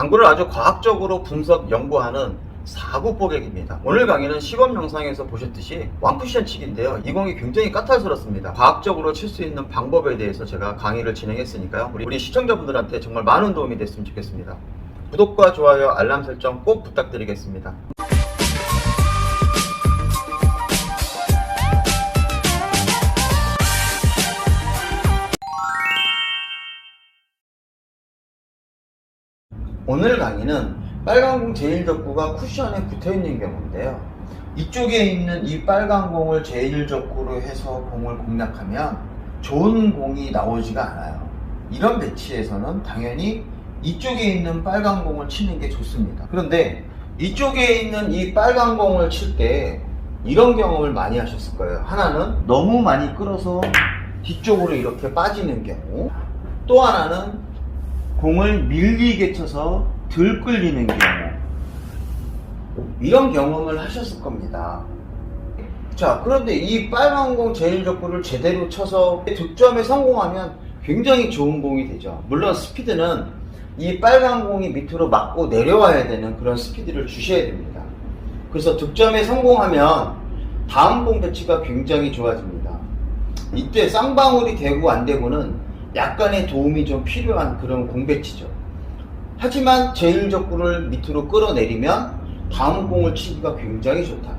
당구를 아주 과학적으로 분석 연구하는 4구 포객입니다. 오늘 강의는 시범 영상에서 보셨듯이 완쿠션 치기인데요. 이 공이 굉장히 까탈스럽습니다. 과학적으로 칠 수 있는 방법에 대해서 제가 강의를 진행했으니까요. 우리 시청자분들한테 정말 많은 도움이 됐으면 좋겠습니다. 구독과 좋아요, 알람 설정 꼭 부탁드리겠습니다. 오늘 강의는 빨간 공 제1적구가 쿠션에 붙어있는 경우인데요. 이쪽에 있는 이 빨간 공을 제1적구로 해서 공을 공략하면 좋은 공이 나오지가 않아요. 이런 배치에서는 당연히 이쪽에 있는 빨간 공을 치는 게 좋습니다. 그런데 이쪽에 있는 이 빨간 공을 칠 때 이런 경험을 많이 하셨을 거예요. 하나는 너무 많이 끌어서 뒤쪽으로 이렇게 빠지는 경우, 또 하나는 공을 밀리게 쳐서 덜 끌리는 경우, 이런 경험을 하셨을 겁니다. 자, 그런데 이 빨간 공 제1적구를 제대로 쳐서 득점에 성공하면 굉장히 좋은 공이 되죠. 물론 스피드는 이 빨간 공이 밑으로 맞고 내려와야 되는 그런 스피드를 주셔야 됩니다. 그래서 득점에 성공하면 다음 공 배치가 굉장히 좋아집니다. 이때 쌍방울이 되고 안 되고는 약간의 도움이 좀 필요한 그런 공 배치죠. 하지만 제1적구를 밑으로 끌어내리면 다음 공을 치기가 굉장히 좋다.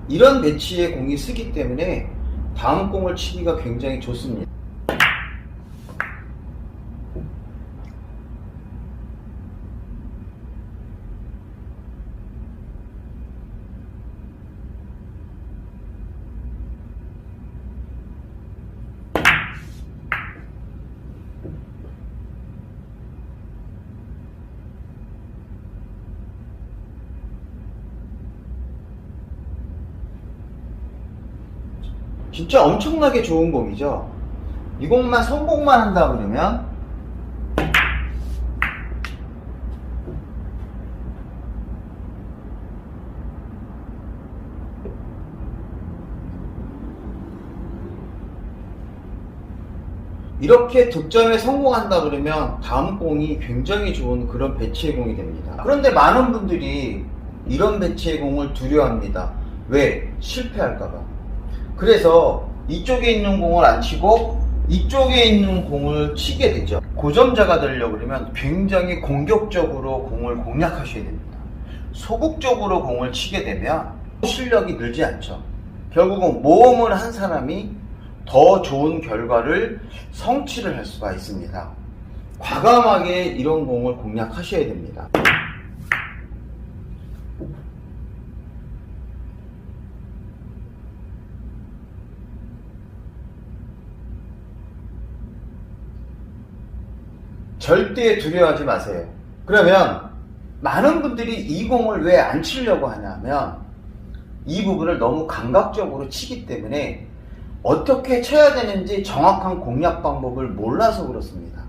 이런 배치의 공이 쓰기 때문에 다음 공을 치기가 굉장히 좋습니다. 진짜 엄청나게 좋은 공이죠. 이 공만 성공만 한다 그러면 이렇게 득점에 성공한다 그러면 다음 공이 굉장히 좋은 그런 배치의 공이 됩니다. 그런데 많은 분들이 이런 배치의 공을 두려워합니다. 왜? 실패할까봐. 그래서 이쪽에 있는 공을 안 치고 이쪽에 있는 공을 치게 되죠. 고점자가 되려고 그러면 굉장히 공격적으로 공을 공략하셔야 됩니다. 소극적으로 공을 치게 되면 실력이 늘지 않죠. 결국은 모험을 한 사람이 더 좋은 결과를 성취를 할 수가 있습니다. 과감하게 이런 공을 공략하셔야 됩니다. 절대 두려워하지 마세요. 그러면 많은 분들이 이 공을 왜 안 치려고 하냐면 이 부분을 너무 감각적으로 치기 때문에 어떻게 쳐야 되는지 정확한 공략 방법을 몰라서 그렇습니다.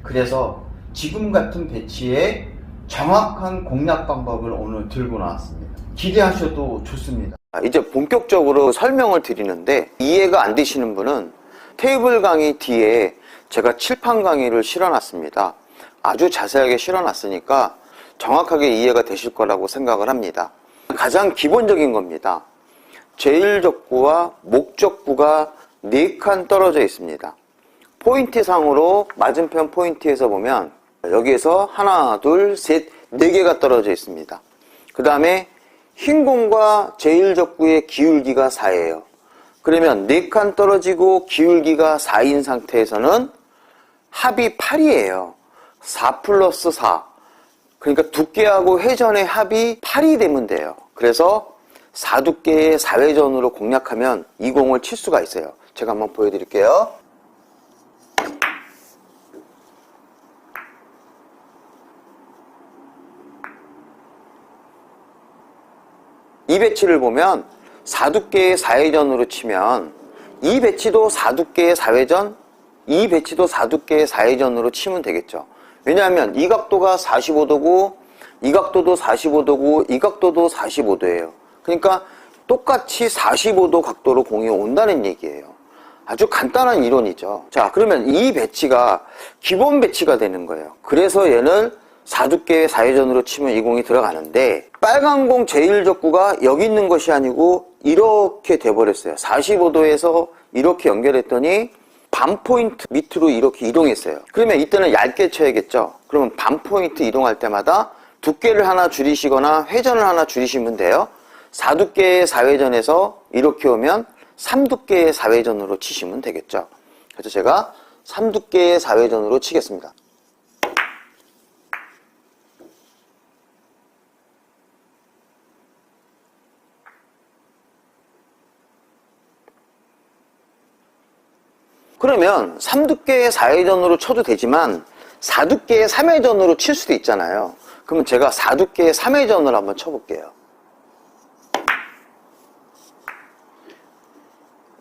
그래서 지금 같은 배치에 정확한 공략 방법을 오늘 들고 나왔습니다. 기대하셔도 좋습니다. 이제 본격적으로 설명을 드리는데 이해가 안 되시는 분은 테이블 강의 뒤에 제가 칠판 강의를 실어놨습니다. 아주 자세하게 실어놨으니까 정확하게 이해가 되실 거라고 생각을 합니다. 가장 기본적인 겁니다. 제1적구와 목적구가 4칸 떨어져 있습니다. 포인트상으로 맞은편 포인트에서 보면 여기에서 하나, 둘, 셋, 4개가 떨어져 있습니다. 그 다음에 흰 공과 제1적구의 기울기가 4예요. 그러면 4칸 떨어지고 기울기가 4인 상태에서는 합이 8이에요. 4 플러스 4. 그러니까 두께하고 회전의 합이 8이 되면 돼요. 그래서 4두께의 4회전으로 공략하면 이 공을 칠 수가 있어요. 제가 한번 보여드릴게요. 이 배치를 보면 4두께의 4회전으로 치면 이 배치도 4두께의 4회전, 이 배치도 4두께의 4회전으로 치면 되겠죠. 왜냐하면 이 각도가 45도고 이 각도도 45도고 이 각도도 45도예요. 그러니까 똑같이 45도 각도로 공이 온다는 얘기예요. 아주 간단한 이론이죠. 자, 그러면 이 배치가 기본 배치가 되는 거예요. 그래서 얘는 4두께의 4회전으로 치면 이 공이 들어가는데, 빨간 공 제1적구가 여기 있는 것이 아니고 이렇게 돼버렸어요. 45도에서 이렇게 연결했더니 반 포인트 밑으로 이렇게 이동했어요. 그러면 이때는 얇게 쳐야겠죠. 그러면 반 포인트 이동할 때마다 두께를 하나 줄이시거나 회전을 하나 줄이시면 돼요. 4두께의 4회전에서 이렇게 오면 3두께의 4회전으로 치시면 되겠죠. 그래서 제가 3두께의 4회전으로 치겠습니다. 그러면 3두께의 4회전으로 쳐도 되지만 4두께의 3회전으로 칠 수도 있잖아요. 그러면 제가 4두께의 3회전을 한번 쳐볼게요.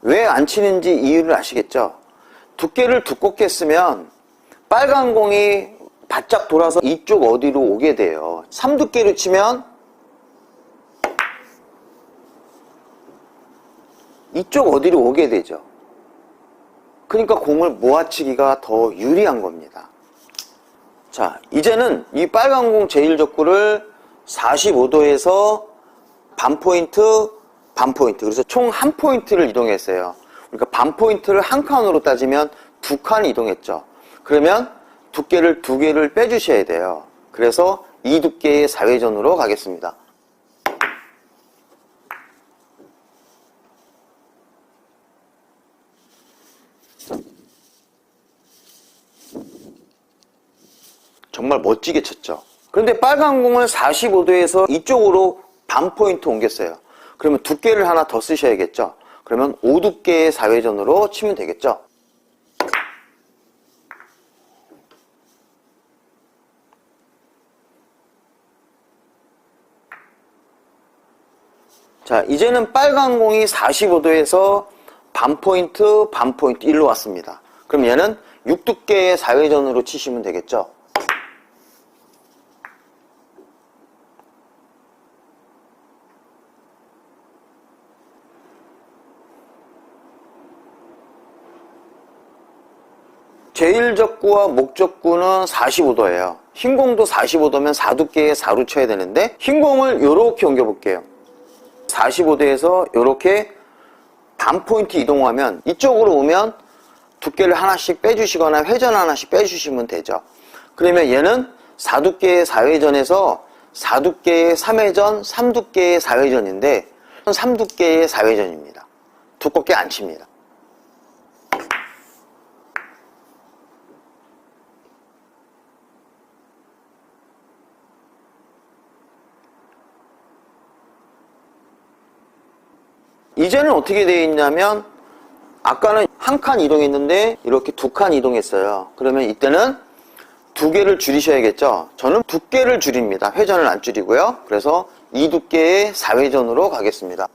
왜 안 치는지 이유를 아시겠죠? 두께를 두껍게 쓰면 빨간 공이 바짝 돌아서 이쪽 어디로 오게 돼요. 3두께로 치면 이쪽 어디로 오게 되죠. 그러니까 공을 모아치기가 더 유리한 겁니다. 자, 이제는 이 빨간 공 제1적구를 45도에서 반 포인트, 반 포인트. 그래서 총 한 포인트를 이동했어요. 그러니까 반 포인트를 한 칸으로 따지면 두 칸 이동했죠. 그러면 두께를 두 개를 빼주셔야 돼요. 그래서 이 두께의 4회전으로 가겠습니다. 정말 멋지게 쳤죠. 그런데 빨간 공을 45도에서 이쪽으로 반 포인트 옮겼어요. 그러면 두께를 하나 더 쓰셔야겠죠. 그러면 5두께의 4회전으로 치면 되겠죠. 자, 이제는 빨간 공이 45도에서 반 포인트, 일로 왔습니다. 그럼 얘는 6두께의 4회전으로 치시면 되겠죠. 제1적구와 목적구는 45도예요. 흰 공도 45도면 4두께의 4로 쳐야 되는데, 흰 공을 요렇게 옮겨볼게요. 45도에서 요렇게 반 포인트 이동하면 이쪽으로 오면 두께를 하나씩 빼주시거나 회전 하나씩 빼주시면 되죠. 그러면 얘는 4두께의 4회전에서 4두께의 3회전, 3두께의 4회전인데 3두께의 4회전입니다. 두껍게 안 칩니다. 이제는 어떻게 되어 있냐면, 아까는 한 칸 이동했는데 이렇게 두 칸 이동했어요. 그러면 이때는 두 개를 줄이셔야겠죠. 저는 두께를 줄입니다. 회전을 안 줄이고요. 그래서 이 두께의 4회전으로 가겠습니다.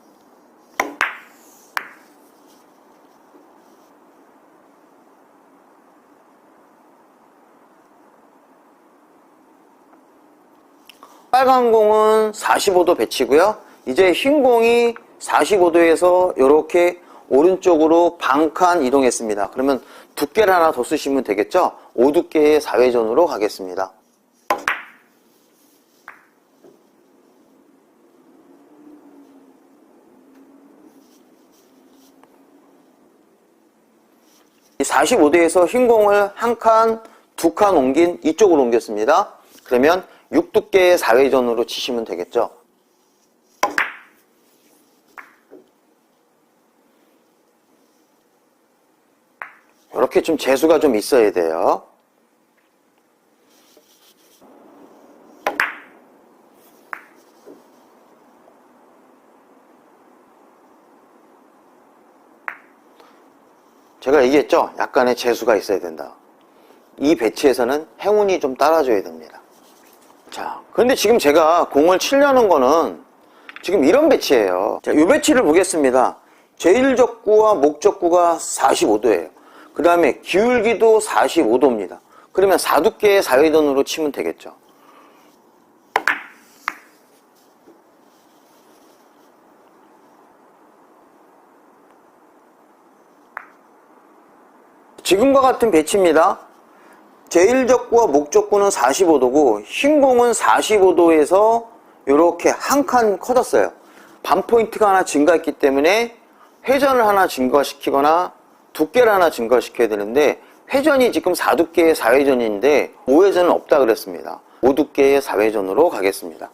빨간 공은 45도 배치고요. 이제 흰 공이 45도에서 이렇게 오른쪽으로 반 칸 이동했습니다. 그러면 두께를 하나 더 쓰시면 되겠죠? 5두께의 4회전으로 가겠습니다. 이 45도에서 흰 공을 한 칸, 두 칸 옮긴 이쪽으로 옮겼습니다. 그러면 6두께의 4회전으로 치시면 되겠죠? 이렇게 좀 재수가 좀 있어야 돼요. 제가 얘기했죠? 약간의 재수가 있어야 된다. 이 배치에서는 행운이 좀 따라줘야 됩니다. 자, 그런데 지금 제가 공을 치려는 거는 지금 이런 배치예요. 자, 이 배치를 보겠습니다. 제1적구와 목적구가 45도예요. 그 다음에 기울기도 45도입니다. 그러면 4두께의 4회전으로 치면 되겠죠. 지금과 같은 배치입니다. 제1족구와 목족구는 45도고 흰 공은 45도에서 이렇게 한 칸 커졌어요. 반 포인트가 하나 증가했기 때문에 회전을 하나 증가시키거나 두께를 하나 증가시켜야 되는데, 회전이 지금 4두께의 4회전인데 5회전은 없다 그랬습니다. 5두께의 4회전으로 가겠습니다.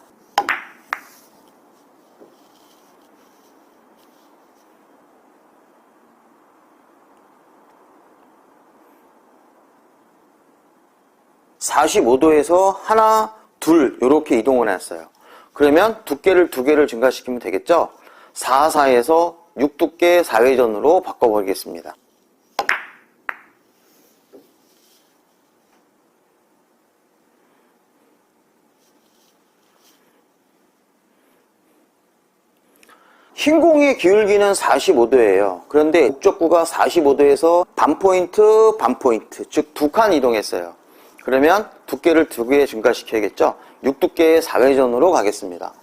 (45도에서) 하나, 둘 이렇게 이동을 했어요. 그러면 두께를 2개를 증가시키면 되겠죠. 4, 4에서 6두께 4회전으로 바꿔버리겠습니다. 흰 공의 기울기는 45도예요. 그런데 목적구가 45도에서 반포인트, 반포인트, 즉 2칸 이동했어요. 그러면 두께를 2개 증가시켜야겠죠. 6두께의 4회전으로 가겠습니다.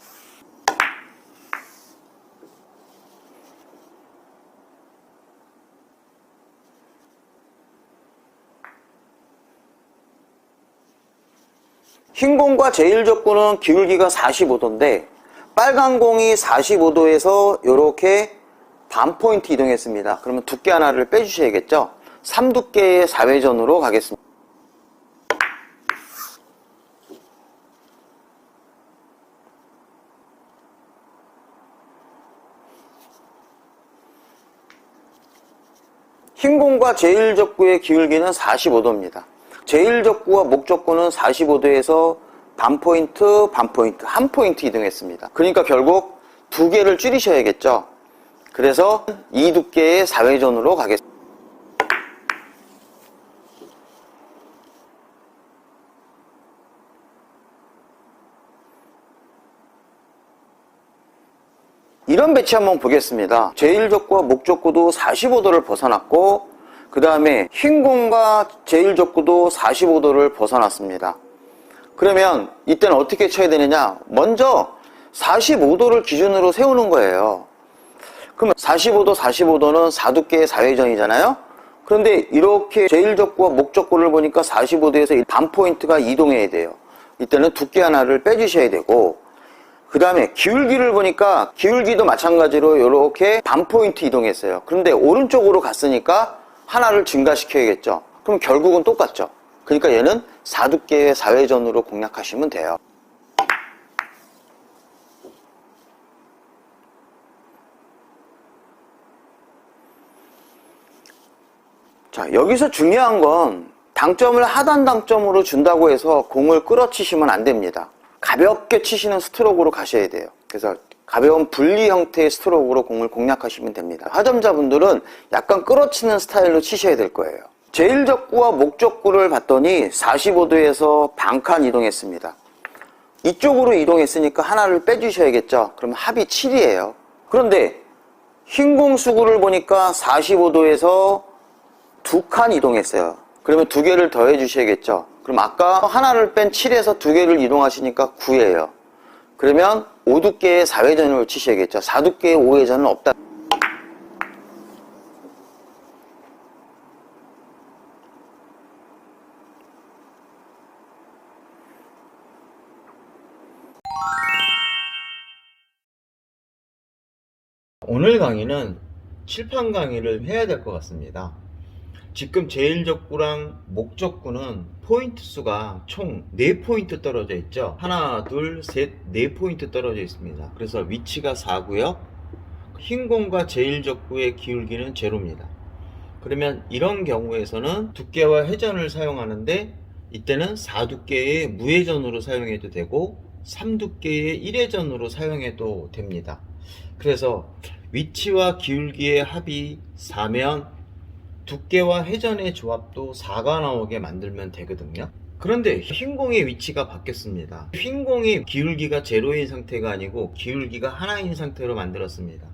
흰 공과 제1족구는 기울기가 45도인데 빨간 공이 45도에서 이렇게 반포인트 이동했습니다. 그러면 두께 하나를 빼주셔야겠죠. 3두께의 4회전으로 가겠습니다. 흰 공과 제1족구의 기울기는 45도입니다. 제1족구와 목족구는 45도에서 반포인트, 반포인트, 한 포인트 이동했습니다. 그러니까 결국 2개를 줄이셔야겠죠. 그래서 2두께의 4회전으로 가겠습니다. 이런 배치 한번 보겠습니다. 제1족구와 목족구도 45도를 벗어났고, 그 다음에 흰 공과 제1족구도 45도를 벗어났습니다. 그러면 이때는 어떻게 쳐야 되느냐? 먼저 45도를 기준으로 세우는 거예요. 그러면 45도, 45도는 4두께의 4회전이잖아요? 그런데 이렇게 제1족구와 목족구를 보니까 45도에서 반포인트가 이동해야 돼요. 이때는 두께 하나를 빼주셔야 되고, 그 다음에 기울기를 보니까 기울기도 마찬가지로 이렇게 반포인트 이동했어요. 그런데 오른쪽으로 갔으니까 하나를 증가시켜야겠죠. 그럼 결국은 똑같죠. 그러니까 얘는 4두께의 4회전으로 공략하시면 돼요. 자, 여기서 중요한 건 당점을 하단 당점으로 준다고 해서 공을 끌어치시면 안 됩니다. 가볍게 치시는 스트로크로 가셔야 돼요. 그래서 가벼운 분리 형태의 스트로크로 공을 공략하시면 됩니다. 하점자분들은 약간 끌어치는 스타일로 치셔야 될 거예요. 제1족구와 목족구를 봤더니 45도에서 반칸 이동했습니다. 이쪽으로 이동했으니까 하나를 빼주셔야겠죠. 그럼 합이 7이에요. 그런데 흰공수구를 보니까 45도에서 2칸 이동했어요. 그러면 2개를 더해 주셔야겠죠. 그럼 아까 하나를 뺀 7에서 2개를 이동하시니까 9예요. 그러면 5두께의 4회전을 치셔야겠죠. 4두께의 5회전은 없다. 오늘 강의는 칠판 강의를 해야 될 것 같습니다. 지금 제1족구랑 목족구는 포인트 수가 총 4포인트 떨어져 있죠. 하나, 둘, 셋, 4포인트 떨어져 있습니다. 그래서 위치가 4고요. 흰 공과 제1족구의 기울기는 제로입니다. 그러면 이런 경우에서는 두께와 회전을 사용하는데, 이때는 4두께의 무회전으로 사용해도 되고 3두께의 1회전으로 사용해도 됩니다. 그래서 위치와 기울기의 합이 4면 두께와 회전의 조합도 4가 나오게 만들면 되거든요. 그런데 흰공의 위치가 바뀌었습니다. 흰공의 기울기가 제로인 상태가 아니고 기울기가 하나인 상태로 만들었습니다.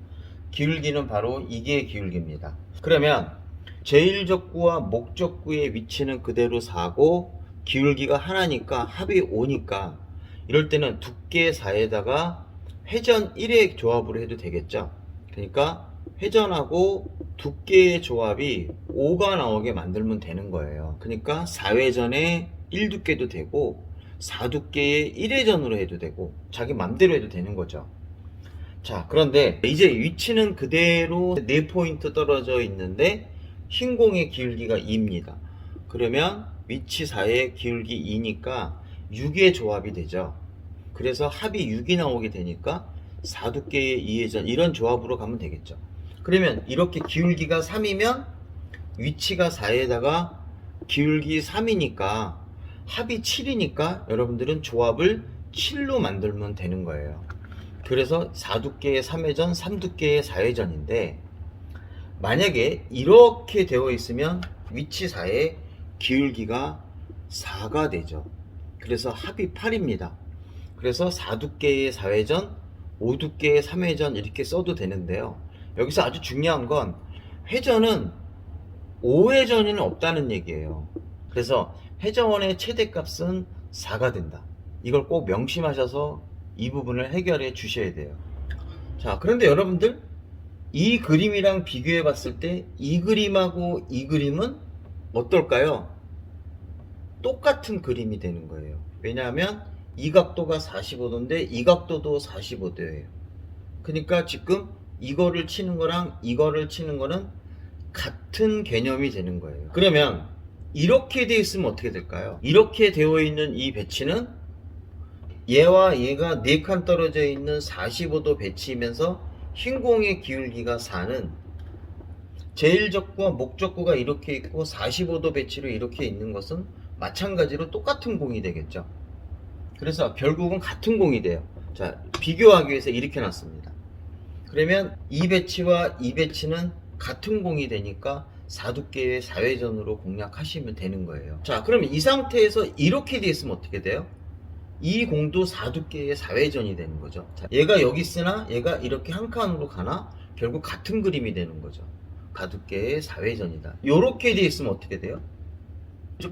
기울기는 바로 이게 기울기입니다. 그러면 제1족구와 목족구의 위치는 그대로 4고 기울기가 하나니까 합이 5니까 이럴 때는 두께 4에다가 회전 1의 조합으로 해도 되겠죠. 그러니까 회전하고 두께의 조합이 5가 나오게 만들면 되는 거예요. 그러니까 4회전에 1두께도 되고 4두께에 1회전으로 해도 되고 자기 맘대로 해도 되는 거죠. 자, 그런데 이제 위치는 그대로 4포인트 떨어져 있는데 흰 공의 기울기가 2입니다. 그러면 위치 4의 기울기 2니까 6의 조합이 되죠. 그래서 합이 6이 나오게 되니까 4두께의 2회전 이런 조합으로 가면 되겠죠. 그러면 이렇게 기울기가 3이면 위치가 4에다가 기울기 3이니까 합이 7이니까 여러분들은 조합을 7로 만들면 되는 거예요. 그래서 4두께의 3회전, 3두께의 4회전인데 만약에 이렇게 되어 있으면 위치 4에 기울기가 4가 되죠. 그래서 합이 8입니다. 그래서 4두께의 4회전, 5두께의 3회전 이렇게 써도 되는데요. 여기서 아주 중요한 건 회전은 5회전에는 없다는 얘기예요. 그래서 회전의 최대값은 4가 된다. 이걸 꼭 명심하셔서 이 부분을 해결해 주셔야 돼요. 자, 그런데 여러분들 이 그림이랑 비교해 봤을 때 이 그림하고 이 그림은 어떨까요? 똑같은 그림이 되는 거예요. 왜냐하면 이 각도가 45도인데 이 각도도 45도예요. 그러니까 지금 이거를 치는 거랑 이거를 치는 거는 같은 개념이 되는 거예요. 그러면 이렇게 되어 있으면 어떻게 될까요? 이렇게 되어 있는 이 배치는 얘와 얘가 4칸 떨어져 있는 45도 배치이면서 흰 공의 기울기가 4는 제일적구와 목적구가 이렇게 있고 45도 배치로 이렇게 있는 것은 마찬가지로 똑같은 공이 되겠죠. 그래서 결국은 같은 공이 돼요. 자, 비교하기 위해서 이렇게 놨습니다. 그러면 이 배치와 이 배치는 같은 공이 되니까 4두께의 4회전으로 공략하시면 되는 거예요. 자, 그러면 이 상태에서 이렇게 돼 있으면 어떻게 돼요? 이 공도 4두께의 4회전이 되는 거죠. 자, 얘가 여기 있으나 얘가 이렇게 한 칸으로 가나 결국 같은 그림이 되는 거죠. 4두께의 4회전이다. 이렇게 돼 있으면 어떻게 돼요?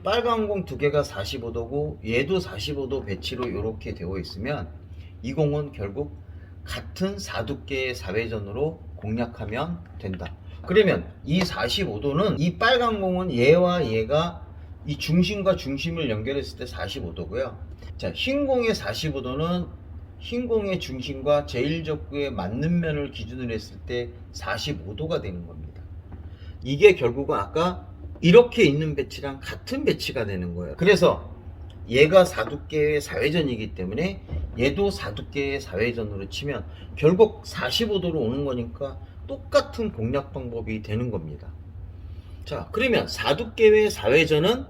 빨간 공 두 개가 45도고 얘도 45도 배치로 이렇게 되어 있으면 이 공은 결국 같은 4두께의 4회전으로 공략하면 된다. 그러면 이 45도는 이 빨간 공은 얘와 얘가 이 중심과 중심을 연결했을 때 45도고요. 자, 흰 공의 45도는 흰 공의 중심과 제일적구의 맞는 면을 기준으로 했을 때 45도가 되는 겁니다. 이게 결국은 아까 이렇게 있는 배치랑 같은 배치가 되는 거예요. 그래서 얘가 4두께의 4회전이기 때문에 얘도 4두께의 4회전으로 치면 결국 45도로 오는 거니까 똑같은 공략 방법이 되는 겁니다. 자, 그러면 4두께의 4회전은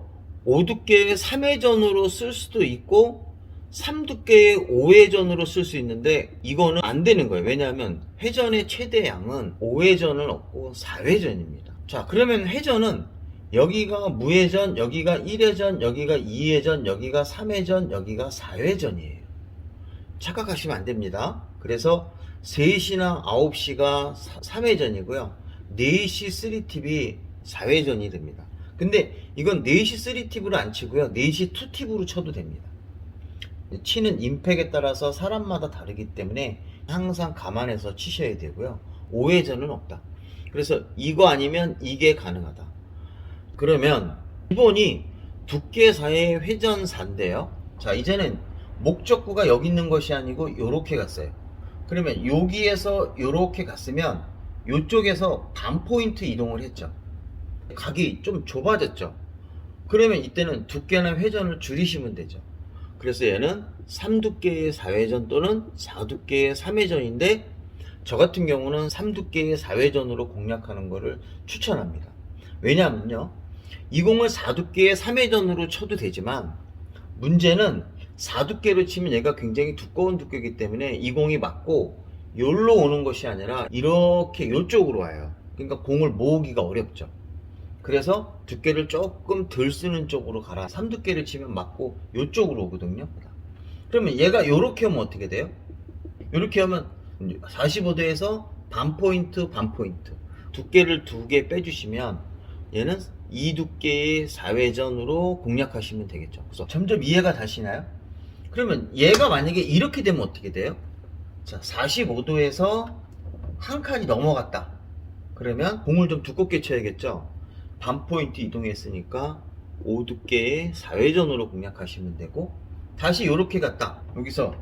5두께의 3회전으로 쓸 수도 있고 3두께의 5회전으로 쓸 수 있는데 이거는 안 되는 거예요. 왜냐하면 회전의 최대양은 5회전은 없고 4회전입니다. 자, 그러면 회전은 여기가 무회전, 여기가 1회전, 여기가 2회전, 여기가 3회전, 여기가 4회전이에요. 착각하시면 안 됩니다. 그래서 3시나 9시가 3회전이고요. 4시 3팁이 4회전이 됩니다. 근데 이건 4시 3팁으로 안 치고요. 4시 2팁으로 쳐도 됩니다. 치는 임팩에 따라서 사람마다 다르기 때문에 항상 감안해서 치셔야 되고요. 5회전은 없다. 그래서 이거 아니면 이게 가능하다. 그러면 기본이 두께 4의 회전 4인데요. 자, 이제는 목적구가 여기 있는 것이 아니고 요렇게 갔어요. 그러면 여기에서 요렇게 갔으면 요쪽에서 반 포인트 이동을 했죠. 각이 좀 좁아졌죠. 그러면 이때는 두께나 회전을 줄이시면 되죠. 그래서 얘는 3두께의 4회전 또는 4두께의 3회전인데 저 같은 경우는 3두께의 4회전으로 공략하는 것을 추천합니다. 왜냐하면요, 이 공을 4두께의 3회전으로 쳐도 되지만 문제는 4두께로 치면 얘가 굉장히 두꺼운 두께이기 때문에 이 공이 맞고 여기로 오는 것이 아니라 이렇게 이쪽으로 와요. 그러니까 공을 모으기가 어렵죠. 그래서 두께를 조금 덜 쓰는 쪽으로 가라. 3두께를 치면 맞고 이쪽으로 오거든요. 그러면 얘가 이렇게 하면 어떻게 돼요? 이렇게 하면 45도에서 반 포인트 반 포인트 두께를 2개 빼주시면 얘는 2두께의 4회전으로 공략하시면 되겠죠. 그래서 점점 이해가 되시나요? 그러면 얘가 만약에 이렇게 되면 어떻게 돼요? 자, 45도에서 한 칸이 넘어갔다. 그러면 공을 좀 두껍게 쳐야겠죠. 반포인트 이동했으니까 5두께의 4회전으로 공략하시면 되고, 다시 이렇게 갔다. 여기서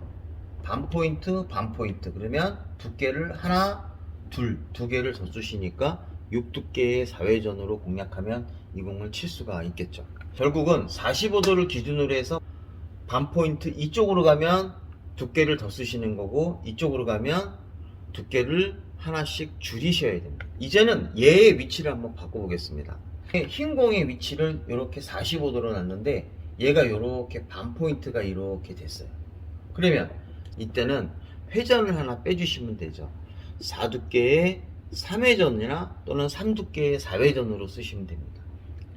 반포인트 반포인트, 그러면 두께를 하나 두 개를 더 쓰시니까 6두께의 4회전으로 공략하면 이 공을 칠 수가 있겠죠. 결국은 45도를 기준으로 해서 반포인트 이쪽으로 가면 두께를 더 쓰시는 거고, 이쪽으로 가면 두께를 하나씩 줄이셔야 됩니다. 이제는 얘의 위치를 한번 바꿔보겠습니다. 흰 공의 위치를 이렇게 45도로 놨는데 얘가 이렇게 반포인트가 이렇게 됐어요. 그러면 이때는 회전을 하나 빼주시면 되죠. 4두께의 3회전이나 또는 3두께의 4회전으로 쓰시면 됩니다.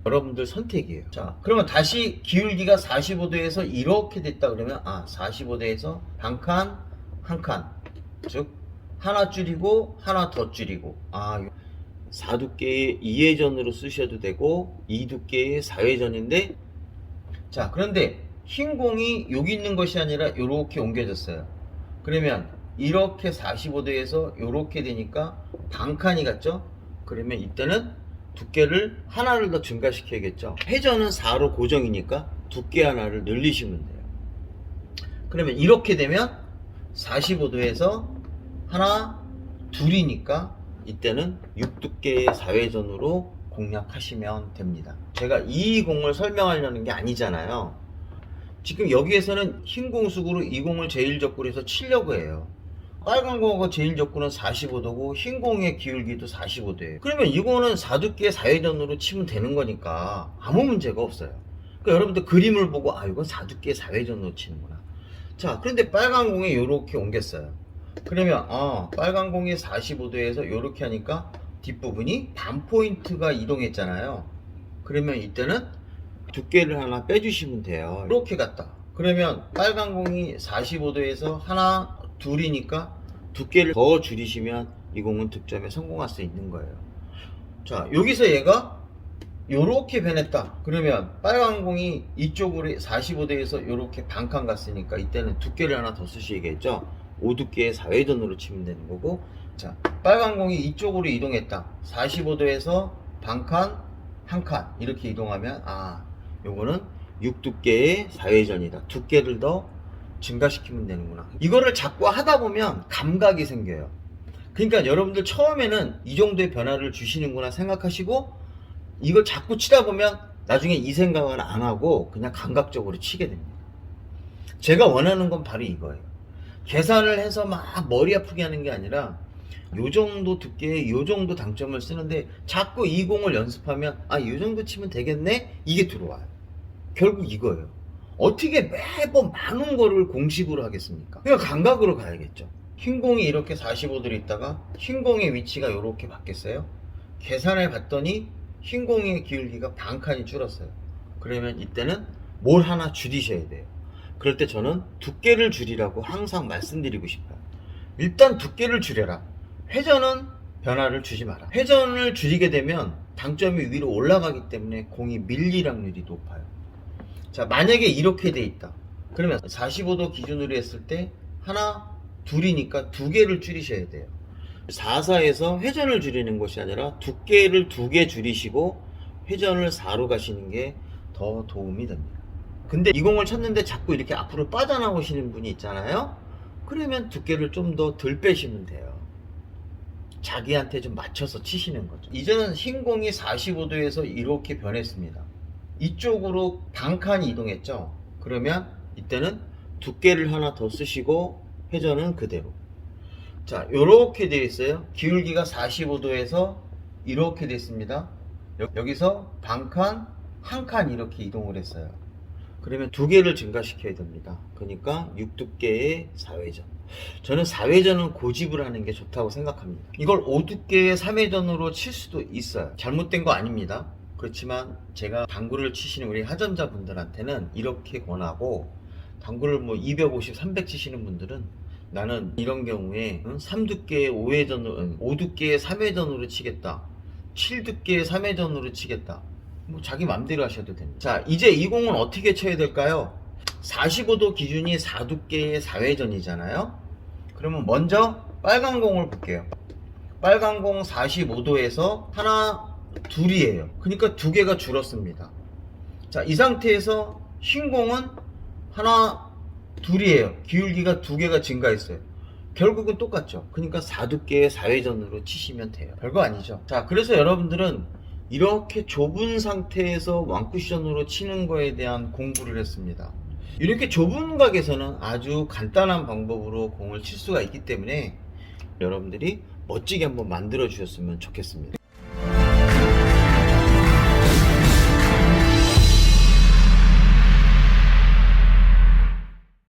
여러분들 선택이에요. 자, 그러면 다시 기울기가 45도에서 이렇게 됐다 그러면 45도에서 반칸 한 칸, 즉 하나 줄이고 하나 더 줄이고, 4두께의 2회전으로 쓰셔도 되고 2두께의 4회전인데, 자, 그런데 흰 공이 여기 있는 것이 아니라 이렇게 옮겨졌어요. 그러면 이렇게 45도에서 이렇게 되니까 반칸이 갔죠. 그러면 이때는 두께를 하나를 더 증가시켜야겠죠. 회전은 4로 고정이니까 두께 하나를 늘리시면 돼요. 그러면 이렇게 되면 45도에서 하나 둘이니까 이때는 6두께의 4회전으로 공략하시면 됩니다. 제가 이 공을 설명하려는 게 아니잖아요. 지금 여기에서는 흰 공수구로 이 공을 제일적구로 해서 치려고 해요. 빨간 공하고 제일적구는 45도고 흰 공의 기울기도 45도예요. 그러면 이거는 4두께의 4회전으로 치면 되는 거니까 아무 문제가 없어요. 그러니까 여러분들 그림을 보고 이건 4두께의 4회전으로 치는구나. 자, 그런데 빨간 공에 이렇게 옮겼어요. 그러면 빨간 공이 45도에서 이렇게 하니까 뒷부분이 반포인트가 이동했잖아요. 그러면 이때는 두께를 하나 빼주시면 돼요. 이렇게 갔다. 그러면 빨간 공이 45도에서 하나 둘이니까 두께를 더 줄이시면 이 공은 득점에 성공할 수 있는 거예요. 자, 여기서 얘가 요렇게 변했다. 그러면 빨간 공이 이쪽으로 45도에서 요렇게 반칸 갔으니까 이때는 두께를 하나 더 쓰시겠죠. 5두께의 4회전으로 치면 되는 거고, 자, 빨간 공이 이쪽으로 이동했다. 45도에서 반칸 한 칸 이렇게 이동하면 요거는 6두께의 4회전이다. 두께를 더 증가시키면 되는구나. 이거를 자꾸 하다 보면 감각이 생겨요. 그러니까 여러분들 처음에는 이 정도의 변화를 주시는구나 생각하시고, 이걸 자꾸 치다 보면 나중에 이 생각을 안 하고 그냥 감각적으로 치게 됩니다. 제가 원하는 건 바로 이거예요. 계산을 해서 막 머리 아프게 하는 게 아니라 요 정도 두께에 요 정도 당점을 쓰는데 자꾸 이 공을 연습하면 요 정도 치면 되겠네? 이게 들어와요. 결국 이거예요. 어떻게 매번 많은 거를 공식으로 하겠습니까? 그냥 감각으로 가야겠죠. 흰 공이 이렇게 45도로 있다가 흰 공의 위치가 이렇게 바뀌었어요. 계산해 봤더니 흰 공의 기울기가 반칸이 줄었어요. 그러면 이때는 뭘 하나 줄이셔야 돼요. 그럴 때 저는 두께를 줄이라고 항상 말씀드리고 싶어요. 일단 두께를 줄여라. 회전은 변화를 주지 마라. 회전을 줄이게 되면 당점이 위로 올라가기 때문에 공이 밀릴 확률이 높아요. 자, 만약에 이렇게 돼 있다. 그러면 45도 기준으로 했을 때 하나 둘이니까 두 개를 줄이셔야 돼요. 4사에서 회전을 줄이는 것이 아니라 두께를 2개 줄이시고 회전을 4로 가시는 게 더 도움이 됩니다. 근데 이 공을 쳤는데 자꾸 이렇게 앞으로 빠져나오시는 분이 있잖아요. 그러면 두께를 좀 더 덜 빼시면 돼요. 자기한테 좀 맞춰서 치시는 거죠. 이제는 흰 공이 45도에서 이렇게 변했습니다. 이쪽으로 반칸이 이동했죠. 그러면 이때는 두께를 하나 더 쓰시고 회전은 그대로. 자, 요렇게 되어 있어요. 기울기가 45도에서 이렇게 됐습니다. 여기서 반칸 한 칸 이렇게 이동을 했어요. 그러면 두 개를 증가시켜야 됩니다. 그러니까 6두께의 4회전. 저는 4회전은 고집을 하는 게 좋다고 생각합니다. 이걸 5두께의 3회전으로 칠 수도 있어요. 잘못된 거 아닙니다. 그렇지만 제가 당구를 치시는 우리 하전자분들한테는 이렇게 권하고, 당구를 250, 300 치시는 분들은 나는 이런 경우에 3두께의 5회전으로, 5두께의 3회전으로 치겠다, 7두께의 3회전으로 치겠다, 자기 맘대로 하셔도 됩니다. 자, 이제 이 공은 어떻게 쳐야 될까요? 45도 기준이 4두께의 4회전이잖아요. 그러면 먼저 빨간 공을 볼게요. 빨간 공 45도에서 하나, 둘이에요. 그러니까 두 개가 줄었습니다. 자, 이 상태에서 흰 공은 하나, 둘이에요. 기울기가 두 개가 증가했어요. 결국은 똑같죠. 그러니까 4두께의 4회전으로 치시면 돼요. 별거 아니죠. 자, 그래서 여러분들은 이렇게 좁은 상태에서 왕쿠션으로 치는 거에 대한 공부를 했습니다. 이렇게 좁은 각에서는 아주 간단한 방법으로 공을 칠 수가 있기 때문에 여러분들이 멋지게 한번 만들어 주셨으면 좋겠습니다.